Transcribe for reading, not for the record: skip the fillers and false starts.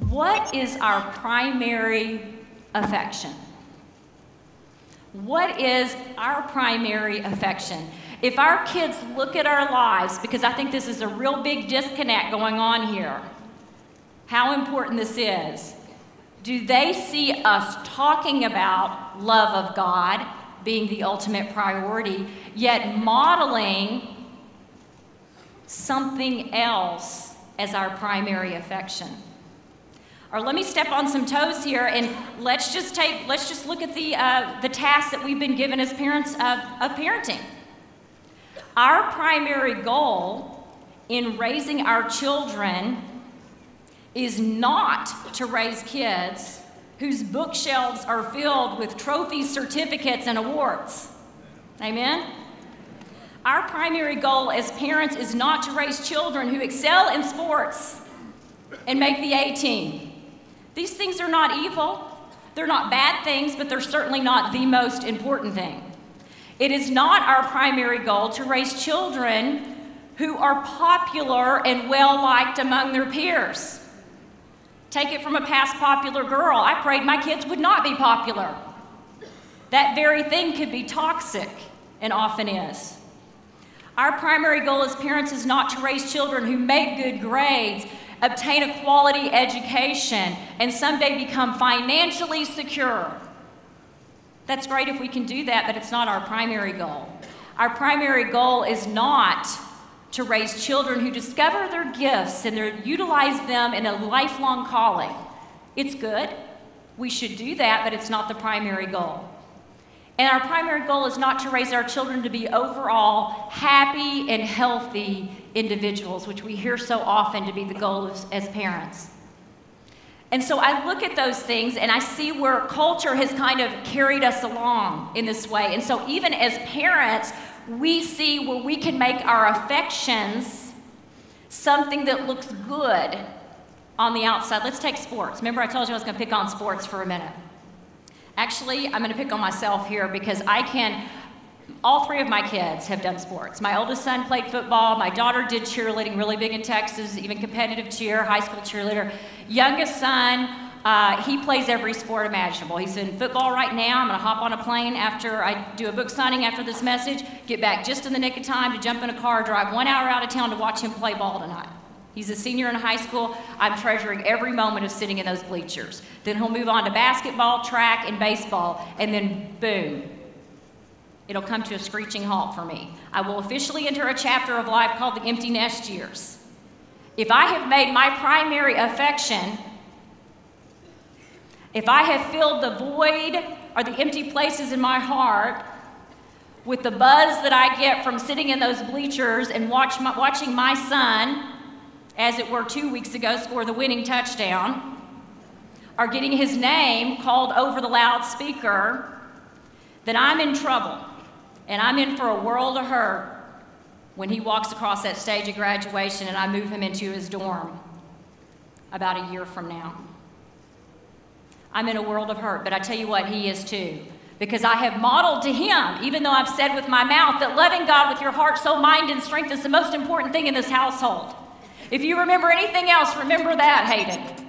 What is our primary affection? What is our primary affection? If our kids look at our lives, because I think this is a real big disconnect going on here, how important this is. Do they see us talking about love of God being the ultimate priority, yet modeling something else as our primary affection? Or let me step on some toes here, and let's just look at the task that we've been given as parents of parenting. Our primary goal in raising our children is not to raise kids whose bookshelves are filled with trophies, certificates, and awards. Amen? Our primary goal as parents is not to raise children who excel in sports and make the A team. These things are not evil. They're not bad things, but they're certainly not the most important thing. It is not our primary goal to raise children who are popular and well-liked among their peers. Take it from a past popular girl. I prayed my kids would not be popular. That very thing could be toxic, and often is. Our primary goal as parents is not to raise children who make good grades, obtain a quality education, and someday become financially secure. That's great if we can do that, but it's not our primary goal. Our primary goal is not to raise children who discover their gifts and utilize them in a lifelong calling. It's good. We should do that, but it's not the primary goal. And our primary goal is not to raise our children to be overall happy and healthy individuals, which we hear so often to be the goal as parents. And so I look at those things and I see where culture has kind of carried us along in this way. And so even as parents, we see where we can make our affections something that looks good on the outside. Let's take sports. Remember I told you I was going to pick on sports for a minute. Actually, I'm going to pick on myself here because all three of my kids have done sports. My oldest son played football. My daughter did cheerleading, really big in Texas, even competitive cheer, high school cheerleader. Youngest son, he plays every sport imaginable. He's in football right now. I'm going to hop on a plane after I do a book signing after this message, get back just in the nick of time to jump in a car, drive 1 hour out of town to watch him play ball tonight. He's a senior in high school. I'm treasuring every moment of sitting in those bleachers. Then he'll move on to basketball, track, and baseball, and then boom. It'll come to a screeching halt for me. I will officially enter a chapter of life called the empty nest years. If I have made my primary affection, if I have filled the void or the empty places in my heart with the buzz that I get from sitting in those bleachers and watching my son, as it were 2 weeks ago, score the winning touchdown, or getting his name called over the loudspeaker, then I'm in trouble. And I'm in for a world of hurt when he walks across that stage of graduation and I move him into his dorm about a year from now. I'm in a world of hurt, but I tell you what, he is too. Because I have modeled to him, even though I've said with my mouth that loving God with your heart, soul, mind, and strength is the most important thing in this household. If you remember anything else, remember that, Hayden.